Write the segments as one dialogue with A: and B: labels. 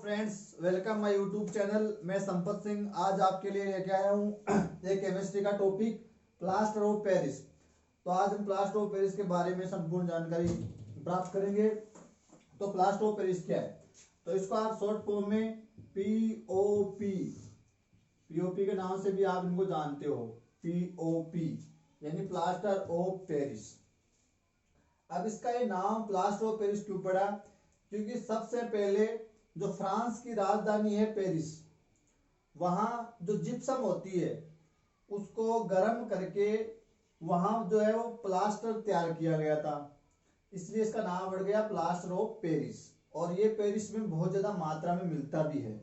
A: Friends, welcome my YouTube channel. मैं संपत सिंह आज आपके लिए लेके आया हूँ एक केमिस्ट्री का टॉपिक प्लास्टर ऑफ पेरिस। तो आज हम प्लास्टर ऑफ पेरिस के बारे में संपूर्ण जानकारी प्राप्त करेंगे। तो प्लास्टर ऑफ पेरिस क्या है? तो इसको आप शॉर्ट फॉर्म में पीओपी पीओपी के नाम से भी आप इनको जानते हो, पीओपी यानी प्लास्टर ऑफ पेरिस। अब इसका ये नाम प्लास्टर ऑफ पेरिस क्यों पड़ा? क्योंकि सबसे पहले जो फ्रांस की राजधानी है पेरिस, वहां जो जिप्सम होती है उसको गर्म करके वहां जो है वो प्लास्टर तैयार किया गया था, इसलिए इसका नाम पड़ गया प्लास्टर ऑफ पेरिस। और ये पेरिस में बहुत ज्यादा मात्रा में मिलता भी है,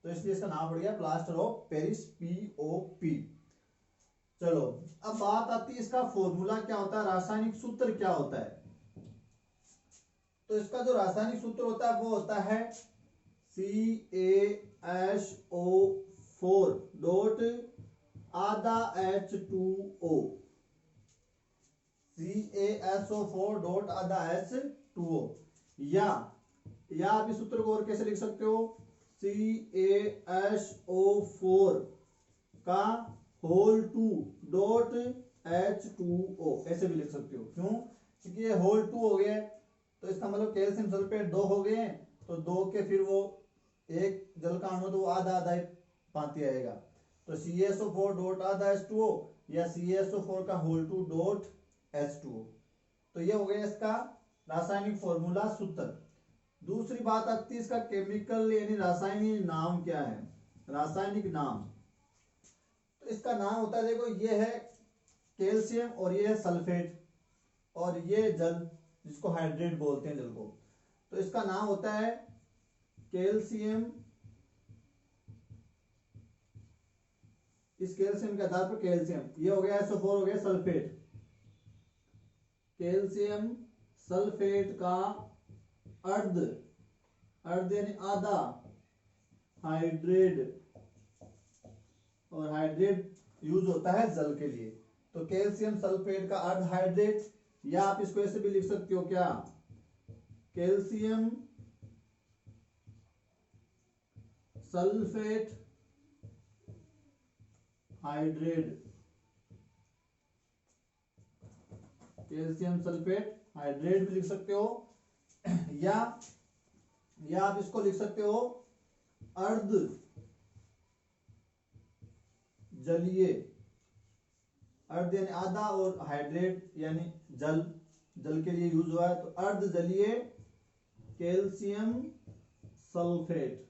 A: तो इसलिए इसका नाम पड़ गया प्लास्टर ऑफ पेरिस, पीओपी। चलो, अब बात आती है इसका फॉर्मूला क्या होता है, रासायनिक सूत्र क्या होता है। तो इसका जो रासायनिक सूत्र होता है वो होता है CaSO4 डॉट आधा H2O, CaSO4 डॉट आधा H2O। या आप इस सूत्र को और कैसे लिख सकते हो, CaSO4 का होल 2 डॉट H2O, ऐसे भी लिख सकते हो। क्यों? क्योंकि ये होल 2 हो गया, तो इसका मतलब कैल्शियम सल्फेट 2 हो गए हैं, तो 2 के फिर वो एक जल का अणु तो वो आधा आधा पाती आएगा। तो CaSO4 डॉट आधा H2O या CaSO4 का होल 2 डॉट H2O। तो ये हो गया इसका रासायनिक फॉर्मूला, सूत्र। दूसरी बात आती है इसका केमिकल यानी रासायनिक नाम क्या है। रासायनिक नाम, तो इसका नाम होता है, देखो ये है कैल्शियम और ये है सल्फेट और ये जल जिसको हाइड्रेट बोलते हैं जल को, तो इसका नाम होता है कैल्शियम। इस कैल्शियम के आधार पर कैल्शियम, ये हो गया SO4 हो गया सल्फेट, कैल्शियम सल्फेट का अर्ध यानी आधा हाइड्रेट, और हाइड्रेट यूज होता है जल के लिए। तो कैल्शियम सल्फेट का अर्ध हाइड्रेट, या आप इसको ऐसे भी लिख सकते हो क्या, calcium sulphate hydrate, calcium sulphate hydrate भी लिख सकते हो। या आप इसको लिख सकते हो अर्ध जलीय, अर्ध यानी आधा और हाइड्रेट यानी जल के लिए यूज हुआ है, तो अर्ध जलीय कैल्शियम सल्फेट।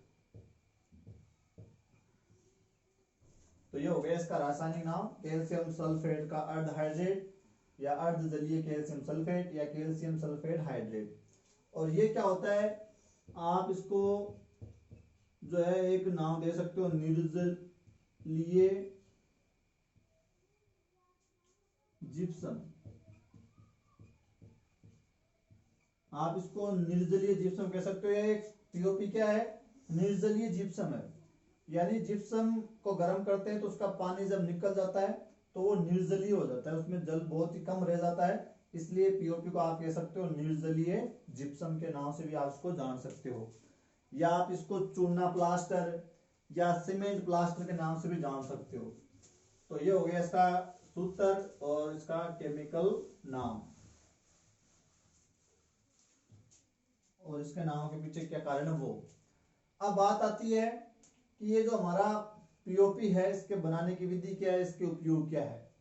A: तो ये हो गया इसका रासायनिक नाम, कैल्शियम सल्फेट का अर्ध हाइड्रेट या अर्ध जलीय कैल्शियम सल्फेट या कैल्शियम सल्फेट हाइड्रेट। और ये क्या होता है, आप इसको जो है एक नाम दे सकते हो, निर्जलीय जिप्सम। आप इसको निर्जलीय जिप्सम कह सकते हो, या एक पीओपी क्या है, निर्जलीय जिप्सम है। यानी जिप्सम को गर्म करते हैं तो उसका पानी जब निकल जाता है तो वो निर्जलीय हो जाता है, उसमें जल बहुत ही कम रह जाता है, इसलिए पीओपी को आप कह सकते हो निर्जलीय जिप्सम के नाम से भी आप इसको जान सकते हो। या आप इसको चूना प्लास्टर या सीमेंट प्लास्टर के नाम से भी जान सकते हो। तो ये हो गया इसका सूत्र और इसका केमिकल नाम, और इसके नाम के पीछे क्या कारण है वो। अब बात आती है कि ये जो हमारा पीओपी है, इसके बनाने की विधि क्या है, इसके उपयोग क्या है।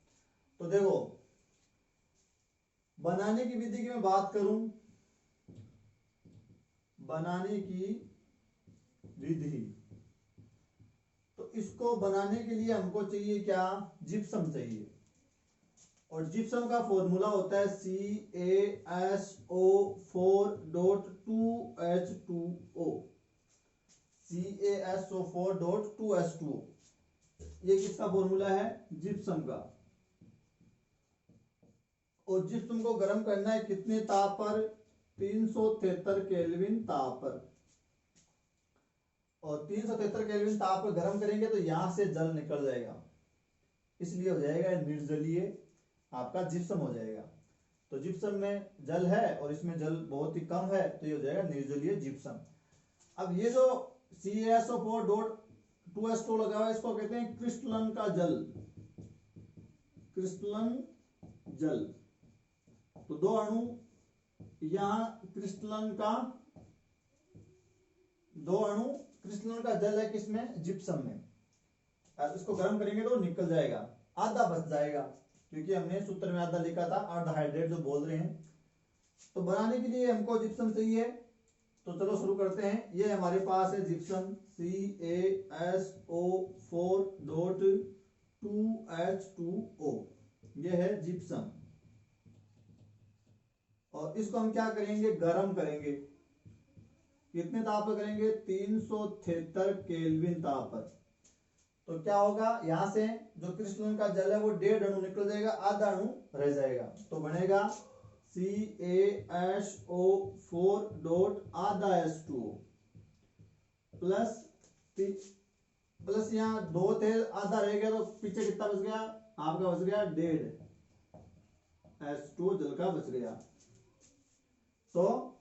A: तो देखो, बनाने की विधि की मैं बात करूं, बनाने की विधि, तो इसको बनाने के लिए हमको चाहिए क्या, जिप्सम चाहिए। और जिप्सम का फॉर्मूला होता है CaSO4 dot 2H2O, CaSO4 dot 2H2O। ये किसका फॉर्मूला है, जिप्सम का। और जिप्सम को गर्म करना है कितने ताप पर, 373 केल्विन ताप पर। और 373 केल्विन ताप पर गर्म करेंगे तो यहां से जल निकल जाएगा, इसलिए हो जाएगा निर्जलीय आपका जिप्सम हो जाएगा। तो जिप्सम में जल है और इसमें जल बहुत ही कम है, तो ये हो जाएगा निर्जलीय जिप्सम। अब ये जो CaSO4 डॉट 2H2 लगा हुआ है, इसको कहते हैं क्रिस्टलन का जल, क्रिस्टलन जल। तो दो अणु यहां क्रिस्टलन का, दो अणु क्रिस्टलन का जल है किसमें, जिप्सम में। अब इसको गर्म करेंगे तो निकल जाएगा, आधा बच जाएगा, क्योंकि हमने सूत्र में आधा लिखा था, अर्ध हाइड्रेट जो बोल रहे हैं। तो बनाने के लिए हमको जिप्सम चाहिए, तो चलो शुरू करते हैं। ये हमारे पास है जिप्सम CaSO4 डॉट 2H2O, ये है जिप्सम। और इसको हम क्या करेंगे, गर्म करेंगे। कितने ताप पर करेंगे, 373 केल्विन ताप पर। तो क्या होगा, यहां से जो क्रिस्टलन का जल है वो 1.5 अणु निकल जाएगा, आधा अणु रह जाएगा। तो बनेगा CaSO4 डॉट आधा H2O प्लस यहाँ 2 थे, आधा रह गया, तो पीछे कितना बच गया आपका, बच गया 1.5 H2O जल का बच गया। तो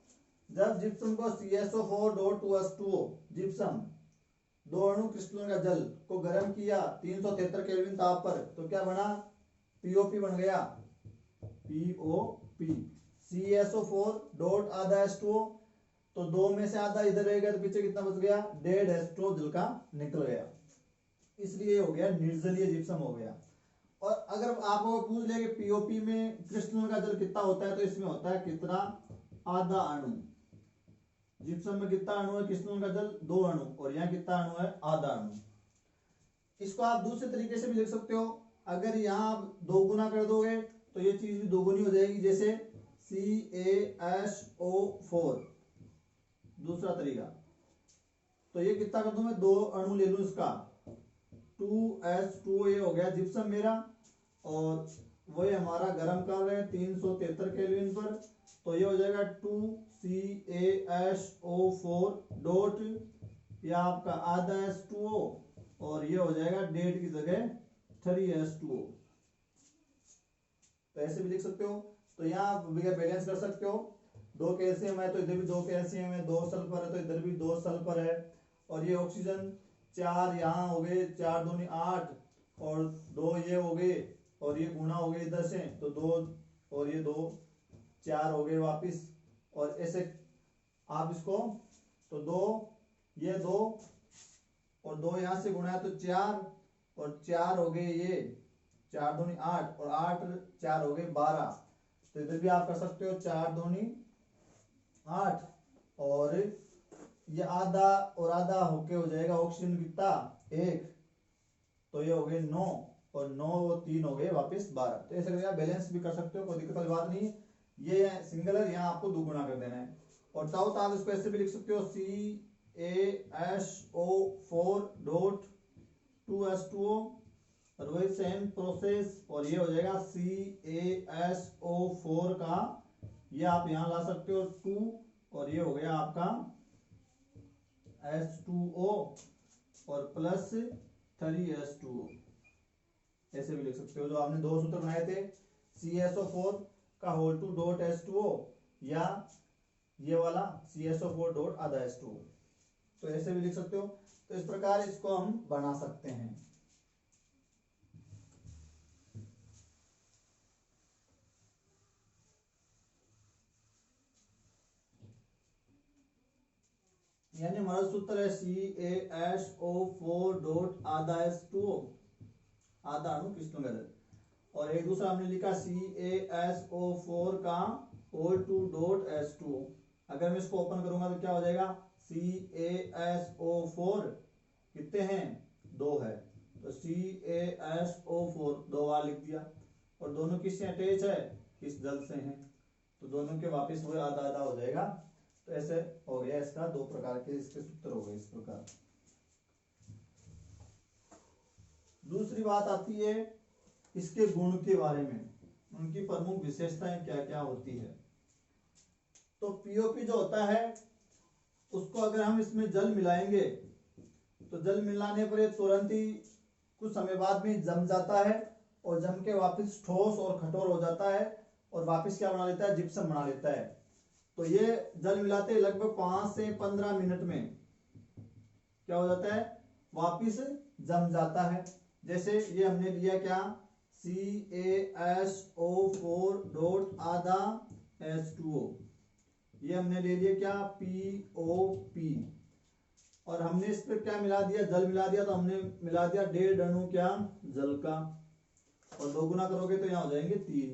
A: जब जिप्सम को CaSO4 डॉट 2H2O जिप्सम, दो अणु क्रिस्टलन का जल को गर्म किया 373 केल्विन ताप पर, तो क्या बना, POP बन गया, POP। CaSO4 डॉट आधा H2O, तो 2 में से आधा इधर रहेगा, तो पीछे कितना बच गया, 1.5 H2O जल का निकल गया, इसलिए हो गया निर्जलीय जिप्सम हो गया। और अगर आपको पूछ ले कि POP में क्रिस्टलन का जल कितना होता है, तो इसमें होता है कितना, आधा अणु। जिप्सम में कितना अणु है, क्रिस्टलन का जल 2 अणु, और यहाँ कितना अणु है, आधा अणु। इसको आप दूसरे तरीके से भी लिख सकते हो, अगर यहाँ आप 2 गुना कर दोगे तो ये चीज भी 2 गुनी हो जाएगी, जैसे CaSO4, दूसरा तरीका। तो ये कितना कर दूं मैं, 2 अणु ले लूं इसका, 2H2O, ये हो गया जिप्सम मेरा, और वही हमारा गर्म कर रहे हैं 373 केल्विन पर, तो ये हो जाएगा 2CaSO4 डॉट, ये आपका आधा H2O, और ये हो जाएगा 1.5 की जगह 3H2O। तो ऐसे भी लिख सकते हो। तो यहाँ आप बैलेंस कर सकते हो, 2 कैल्शियम है तो इधर भी 2 कैल्शियम है, 2 सल्फर है तो इधर भी 2 सल्फर है, और ये ऑक्सीजन 4 यहाँ हो गए, 4 दूनी 8, और 2 ये हो गए, और ये गुणा हो गए इधर से, तो 2 और ये 2 4 हो गए वापिस। और ऐसे आप इसको, तो 2 ये 2 और 2 यहां से गुणा है तो 4, और 4 हो गए ये, 4 दूनी 8, और 8 4 हो गए 12। तो इधर भी आप कर सकते हो 4 दूनी 8, और ये आधा और आधा होके हो जाएगा ऑक्सीजन कितना 1, तो ये हो गए 9, और 9 और 3 हो गए वापस 12। तो ऐसे करके आप बैलेंस भी कर सकते हो, कोई दिक्कत वाली बात नहीं। ये सिंगल है, यहाँ आपको 2 गुना कर देना है। और चाहो तो आप इसको ऐसे भी लिख सकते हो, CaSO4 डॉट 2H2O, और वही सेम प्रोसेस, और ये हो जाएगा CaSO4 का, ये आप यहाँ ला सकते हो 2, और ये हो गया आपका H2O, और प्लस 3H2O, ऐसे भी लिख सकते हो। जो आपने 2 सूत्र बनाए थे, CaSO4 का होल 2 डॉट H2O, या ये वाला CaSO4 डॉट आधा H2O, तो ऐसे भी लिख सकते हो। तो इस प्रकार इसको हम बना सकते हैं। यानी हमारा सूत्र है CaSO4 डॉट आधा H2O, आधा अणु क्रिस्टलन का जल, और एक दूसरा हमने लिखा CaSO4 का होल 2 डॉट H2O। अगर मैं इसको ओपन करूंगा तो क्या हो जाएगा, CaSO4 कितने हैं, 2 है, तो CaSO4 2 बार लिख दिया, और दोनों किससे अटैच है, किस जल से हैं, तो दोनों के वापस वो आधा आधा हो जाएगा। तो ऐसे हो गया इसका 2 प्रकार के इसके सूत्र हो गए इस प्रकार। दूसरी बात आती है इसके गुण के बारे में, उनकी प्रमुख विशेषताएं क्या क्या होती है। तो POP जो होता है उसको अगर हम इसमें जल मिलाएंगे तो जल मिलाने पर ये तुरंत ही कुछ समय बाद में जम जाता है, और जम के वापस ठोस और कठोर हो जाता है, और वापस क्या बना लेता है, जिप्सम बना लेता है। तो ये जल मिलाते लगभग 5 से 15 मिनट में क्या हो जाता है, वापिस जम जाता है। जैसे ये हमने लिया क्या, CaSO4 डॉट आधा H2O, ये हमने ले लिया क्या, POP, और हमने इस पर क्या मिला दिया, जल मिला दिया, तो हमने मिला दिया 1.5 अणु क्या, जल का, और 2 गुना करोगे तो यहाँ हो जाएंगे 3।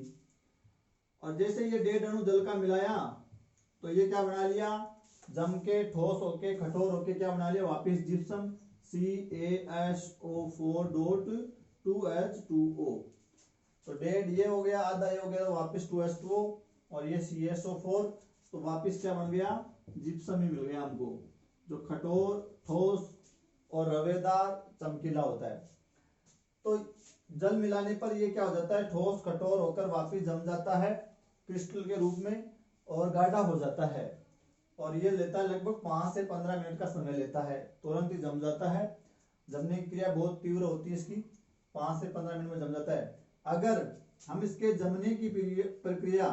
A: और जैसे ये 1.5 अणु जल का मिलाया तो ये क्या बना लिया, जम के ठोस होके कठोर होके क्या बना लिया, वापिस जिप्सम, CaSO4 डॉट 2H2O। तो 1.5 ये हो गया, आधा ये हो गया, तो वापिस 2H2O, और ये CaSO4, तो वापिस क्या बन गया, जिप्सम ही मिल गया हमको, जो कठोर ठोस और रवेदार चमकीला होता है। तो जल मिलाने पर ये क्या हो जाता है, ठोस कठोर होकर वापिस जम जाता है क्रिस्टल के रूप में और गाढ़ा हो जाता है। और ये लेता है लगभग 5 से 15 मिनट का समय लेता है, तुरंत ही जम जाता है। जमने की क्रिया बहुत तीव्र होती है इसकी, 5 से 15 मिनट में जम जाता है। अगर हम इसके जमने की प्रक्रिया,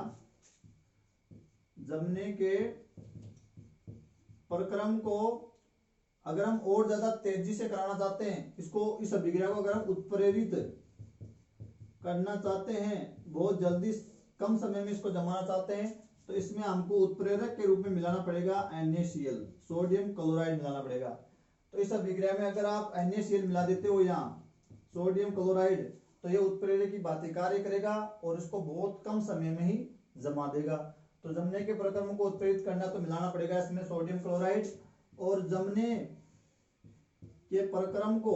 A: जमने के प्रक्रम को अगर हम और ज्यादा तेजी से कराना चाहते हैं, इसको, इस अभिक्रिया को अगर हम उत्प्रेरित करना चाहते हैं, बहुत जल्दी कम समय में इसको जमाना चाहते हैं, तो इसमें हमको उत्प्रेरक के रूप में मिलाना पड़ेगा NaCl, सोडियम क्लोराइड मिलाना पड़ेगा। तो इस अभिक्रिया में अगर आप NaCl मिला देते हो यहाँ सोडियम क्लोराइड, तो ये उत्प्रेरक की भांति कार्य करेगा और इसको बहुत कम समय में ही जमा देगा। तो जमने के प्रक्रम को उत्प्रेरित करना तो मिलाना पड़ेगा इसमें सोडियम क्लोराइड, और जमने के प्रक्रम को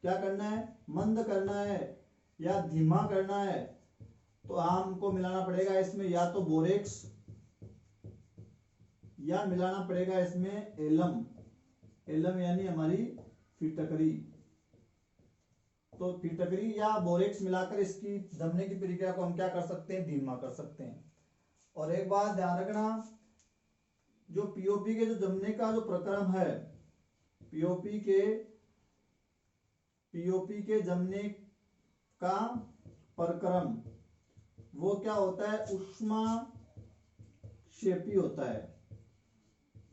A: क्या करना है, मंद करना है या धीमा करना है, तो हमको मिलाना पड़ेगा इसमें या तो बोरेक्स या मिलाना पड़ेगा इसमें एलम, एलम यानी हमारी फिटकरी। तो फिटकरी या बोरेक्स मिलाकर इसकी जमने की प्रक्रिया को हम क्या कर सकते हैं, धीमा कर सकते हैं। और एक बात ध्यान रखना, जो पीओपी के जो जमने का जो प्रक्रम है, पीओपी के जमने का प्रक्रम वो क्या होता है, ऊष्माक्षेपी होता है।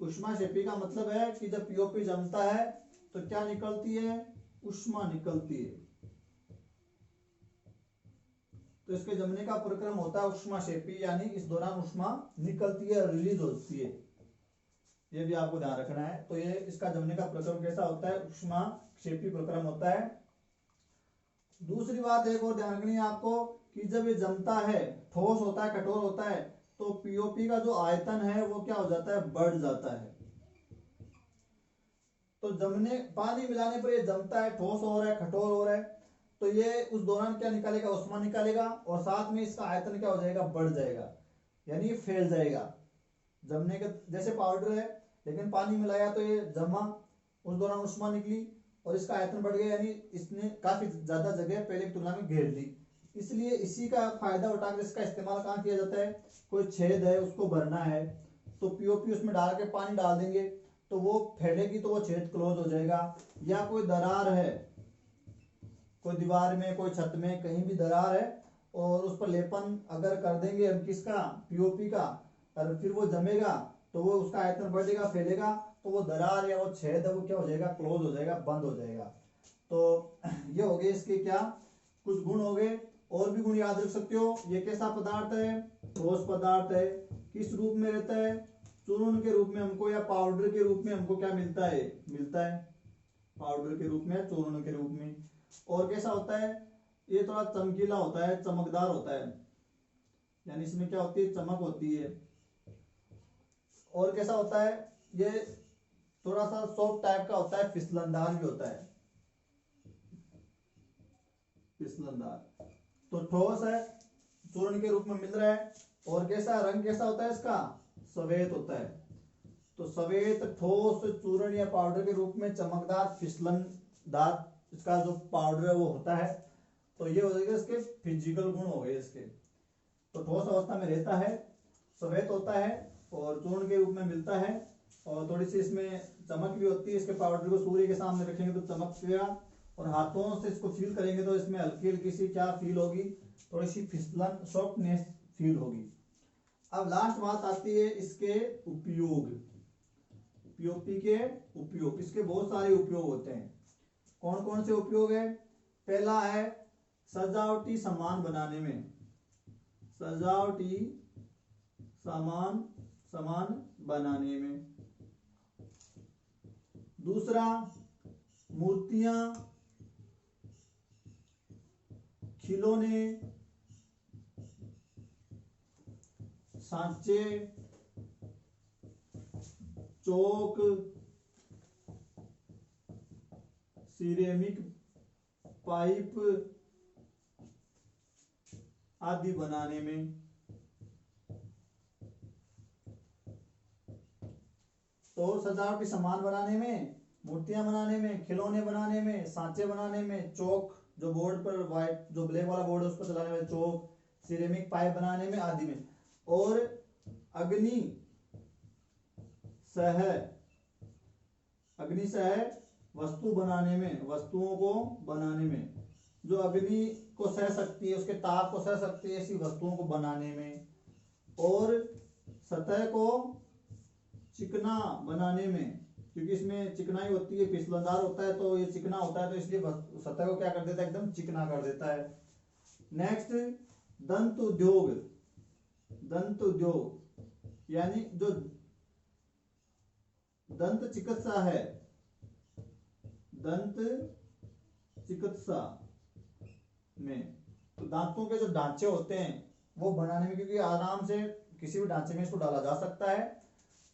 A: ऊष्माक्षेपी का मतलब है कि जब पीओपी जमता है तो क्या निकलती है, ऊष्मा निकलती है। तो इसके जमने का प्रक्रम होता है ऊष्माक्षेपी, यानी इस दौरान ऊष्मा निकलती है, रिलीज होती है, ये भी आपको ध्यान रखना है। तो ये इसका जमने का प्रक्रम कैसा होता है, ऊष्माक्षेपी प्रक्रम होता है। दूसरी बात एक और ध्यान रखनी है आपको कि जब ये जमता है, ठोस होता है, कठोर होता है, तो पीओपी का जो आयतन है वो क्या हो जाता है, बढ़ जाता है। तो जमने, पानी मिलाने पर ये जमता है, ठोस हो रहा है, कठोर हो रहा है, तो ये उस दौरान क्या निकालेगा, ऊष्मा निकालेगा, और साथ में इसका आयतन क्या हो जाएगा, बढ़ जाएगा, यानी फैल जाएगा। जमने के जैसे पाउडर है, लेकिन पानी मिलाया तो ये जमा, उस दौरान ऊष्मा निकली और इसका आयतन बढ़ गया, यानी इसने काफी ज्यादा जगह पहले की तुलना में घेर ली। इसलिए इसी का फायदा उठाकर इसका इस्तेमाल कहाँ किया जाता है, कोई छेद है उसको भरना है, तो पीओपी उसमें डाल के पानी डाल देंगे, तो वो फैलेगी तो वो छेद क्लोज हो जाएगा। या कोई दरार है, कोई दीवार में, कोई छत में, कहीं भी दरार है, और उस पर लेपन अगर कर देंगे हम किसका, पीओपी का, और फिर वो जमेगा तो वो उसका आयतन बढ़ेगा, फैलेगा, तो वो दरार या वो छेद है वो क्या हो जाएगा, क्लोज हो जाएगा, बंद हो जाएगा। तो ये हो गए इसके क्या कुछ गुण हो गए। और भी गुण याद रख सकते हो। ये कैसा पदार्थ है, ठोस पदार्थ है। किस रूप में रहता है, चूर्ण के रूप में हमको या पाउडर के रूप में हमको क्या मिलता है, पाउडर के रूप में, चूर्ण के रूप में। और कैसा होता है, ये थोड़ा चमकीला होता है, चमकदार होता है, यानी इसमें क्या होती है, चमक होती है। और कैसा होता है, ये थोड़ा सा सॉफ्ट टाइप का होता है, फिसलनदार भी होता है, फिसलनदार। तो ठोस है, चूर्ण के रूप में मिल रहा है। और कैसा रंग कैसा होता है इसका, सफेद होता है। तो सफेद ठोस चूर्ण या पाउडर के रूप में चमकदार फिसलनदार इसका जो पाउडर है वो होता है। तो ये हो जाएगा इसके फिजिकल गुण हो गए इसके। तो ठोस अवस्था में रहता है, सफेद होता है और चूर्ण के रूप में मिलता है, और थोड़ी सी इसमें चमक भी होती है। इसके पाउडर को सूर्य के सामने रखेंगे तो चमकेगा, और हाथों से इसको फील करेंगे तो इसमें हल्की हल्की सी क्या फील होगी, थोड़ी सी फिसलन, सॉफ्टनेस फील होगी। अब लास्ट बात आती है इसके उपयोग। पीओपी के उपयोग, इसके बहुत सारे उपयोग होते हैं। कौन कौन से उपयोग है? पहला है सजावटी सामान बनाने में, सजावटी सामान बनाने में। दूसरा मूर्तियां, खिलौने, सांचे, चौक, सिरेमिक पाइप आदि बनाने में। तो सजावटी सामान बनाने में, मूर्तियां बनाने में, खिलौने बनाने में, सांचे बनाने में, चौक जो बोर्ड पर व्हाइट जो ब्लैक वाला बोर्ड है उस पर चलाने में चौक, सिरेमिक पाइप बनाने में आदि में। और अग्नि सह वस्तु बनाने में, वस्तुओं को बनाने में, जो अग्नि को सह सकती है, उसके ताप को सह सकती है, ऐसी वस्तुओं को बनाने में। और सतह को चिकना बनाने में, क्योंकि इसमें चिकनाई होती है, फिसलनदार होता है तो ये चिकना होता है, तो इसलिए सतह को क्या कर देता है, एकदम चिकना कर देता है। नेक्स्ट दंत उद्योग, दंत उद्योग यानी जो दंत चिकित्सा है, दंत चिकित्सा में तो दांतों के जो ढांचे होते हैं वो बनाने में, क्योंकि आराम से किसी भी ढांचे में इसको डाला जा सकता है,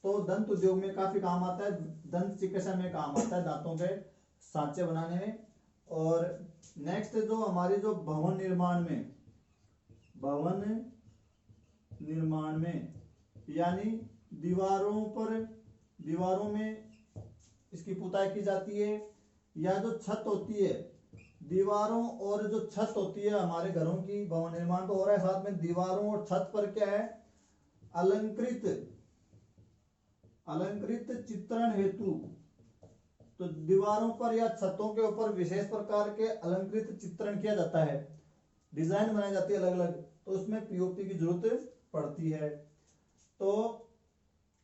A: तो दंत उद्योग में काफी काम आता है, दंत चिकित्सा में काम आता है, दांतों के सांचे बनाने में। और नेक्स्ट जो हमारी जो भवन निर्माण में यानी दीवारों में इसकी पुताई की जाती है, या जो छत होती है, दीवारों और जो छत होती है हमारे घरों की, भवन निर्माण तो हो रहा है, साथ में दीवारों और छत पर क्या है, अलंकृत चित्रण हेतु, तो दीवारों पर या छतों के ऊपर विशेष प्रकार के अलंकृत चित्रण किया जाता है, डिजाइन बनाई जाती है अलग अलग, तो उसमें पीओपी की जरूरत पड़ती है। तो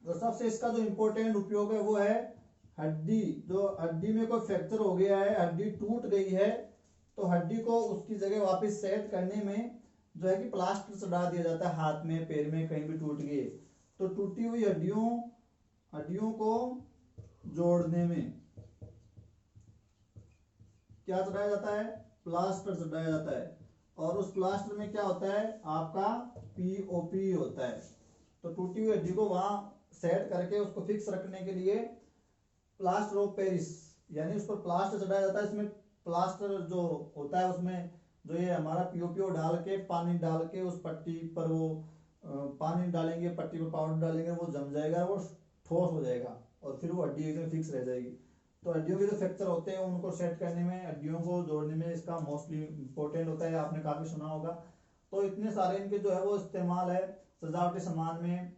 A: सबसे इसका जो इम्पोर्टेंट उपयोग है वो है हड्डी, जो हड्डी में कोई फ्रैक्चर हो गया है, हड्डी टूट गई है, तो हड्डी को उसकी जगह वापस सेट करने में जो है कि प्लास्टर चढ़ा दिया जाता है, हाथ में पैर में कहीं भी टूट गए तो टूटी हुई हड्डियों को जोड़ने में क्या चढ़ाया जाता है, प्लास्टर चढ़ाया जाता है। और उस प्लास्टर में क्या होता है, आपका पीओपी होता है। तो टूटी हुई हड्डी को वहां सेट करके उसको फिक्स रखने के लिए प्लास्टर ऑफ पेरिस यानी उस पर प्लास्टर चढ़ाया जाता है। इसमें प्लास्टर जो होता है उसमें जो ये हमारा पीओपी डाल के, पानी डाल के उस पट्टी पर वो पानी डालेंगे, पट्टी पर पाउडर डालेंगे, वो जम जाएगा, वो ठोस हो जाएगा और फिर वो हड्डी एकदम फिक्स रह जाएगी। तो हड्डियों के जो फ्रैक्चर होते हैं उनको सेट करने में, हड्डियों को जोड़ने में इसका मोस्टली इंपॉर्टेंट होता है, आपने काफी सुना होगा। तो इतने सारे इनके जो है वो इस्तेमाल है सजावटी सामान में,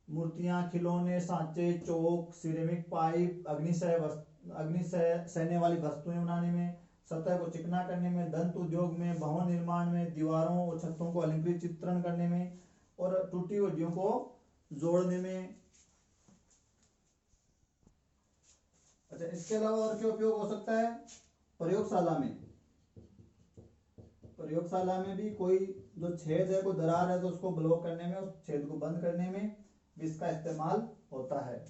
A: मूर्तियां, खिलौने, सांचे, चौक, सिरेमिक पाइप, अग्नि सहने वाली वस्तुएं बनाने में, सतह को चिकना करने में, दंत उद्योग में, भवन निर्माण में, दीवारों और छतों को अलंकृत चित्रण करने में और टूटी हड्डियों को जोड़ने में। अच्छा, इसके अलावा और क्या उपयोग हो सकता है, प्रयोगशाला में भी कोई जो छेद है, कोई दरार है तो उसको ब्लॉक करने में, उस छेद को बंद करने में भी इसका इस्तेमाल होता है।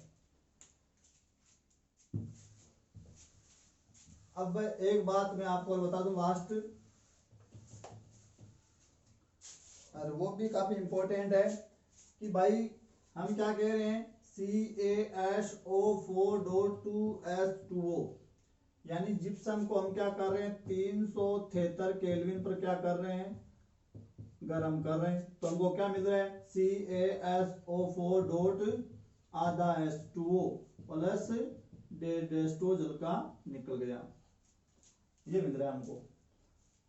A: अब एक बात मैं आपको बता दूं लास्ट, और वो भी काफी इंपॉर्टेंट है कि भाई हम क्या कह रहे हैं, CaSO4.2H2O यानी जिप्सम को हम क्या कर रहे हैं, 373 केल्विन पर क्या कर रहे हैं, गर्म कर रहे हैं। तो हमको क्या मिल रहा है, CaSO4.आधा H2O प्लस H2O जल का निकल गया, ये मिल रहा है हमको।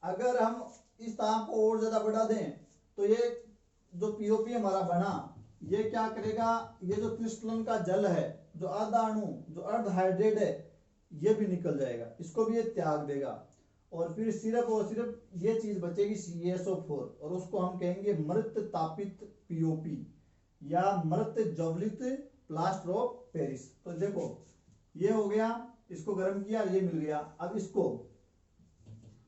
A: अगर हम इस ताप को और ज्यादा बढ़ा दें तो ये जो पीओपी हमारा बना, ये क्या करेगा, ये जो क्रिस्टलन का जल है, जो आधा अणु जो अर्धहाइड्रेट है, ये भी निकल जाएगा, इसको भी ये त्याग देगा और फिर सिर्फ और सिर्फ ये चीज बचेगी CaSO4 और उसको हम कहेंगे मृत तापित पीओपी या मृत ज्वलित प्लास्टर ऑफ पेरिस। तो देखो ये हो गया, इसको गर्म किया, ये मिल गया। अब इसको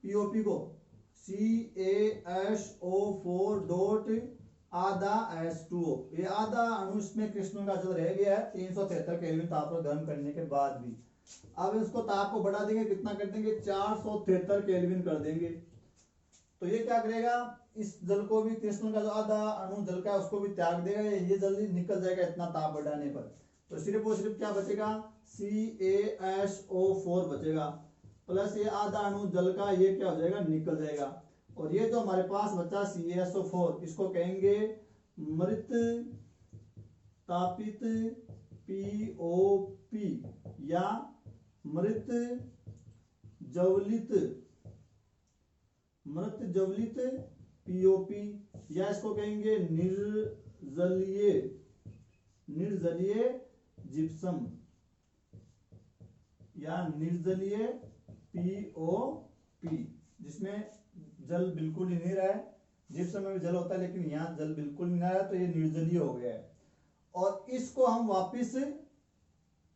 A: पीओपी को CaSO4 डॉट आधा H2O, ये आधा अणु इसमें कृष्ण का जल रह गया है 373 केल्विन ताप पर गर्म करने के बाद भी। अब इसको ताप को बढ़ा देंगे, कितना कर देंगे 473 केल्विन कर देंगे। तो ये क्या करेगा, इस जल को भी कृष्ण का जो आधा अणु जल का है उसको भी त्याग देगा, ये जल्दी निकल जाएगा इतना ताप बढ़ाने पर। तो सिर्फ और सिर्फ क्या बचेगा, CaSO4 बचेगा, प्लस ये आधा अणु जल का ये क्या हो जाएगा, निकल जाएगा। और ये जो हमारे पास बचा CaSO4, इसको कहेंगे मृत तापित POP या मृत ज्वलित POP, या इसको कहेंगे निर्जलीय जिप्सम या निर्जलीय POP, जिसमें जल बिल्कुल ही नहीं रहा है। जिप्सम में भी जल होता है लेकिन यहाँ जल बिल्कुल नहीं रहा है, तो ये निर्जलीय हो गया है। और इसको हम वापस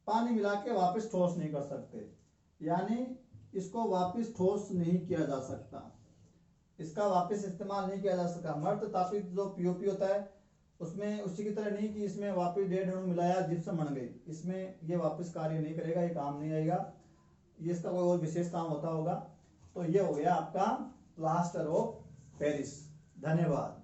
A: पानी मिला के वापस ठोस नहीं कर सकते, यानी इसको वापस ठोस नहीं किया जा सकता, इसका वापस इस्तेमाल नहीं किया जा सकता। मर्द तापित जो पीओपी होता है उसमें उसी की तरह नहीं कि इसमें वापस 1.5 अणु मिलाया जिप्सम बन गई, इसमें ये वापस कार्य नहीं करेगा, ये काम नहीं आएगा, ये इसका कोई और विशेष काम होता होगा। तो ये हो गया आपका प्लास्टर ऑफ पेरिस। धन्यवाद।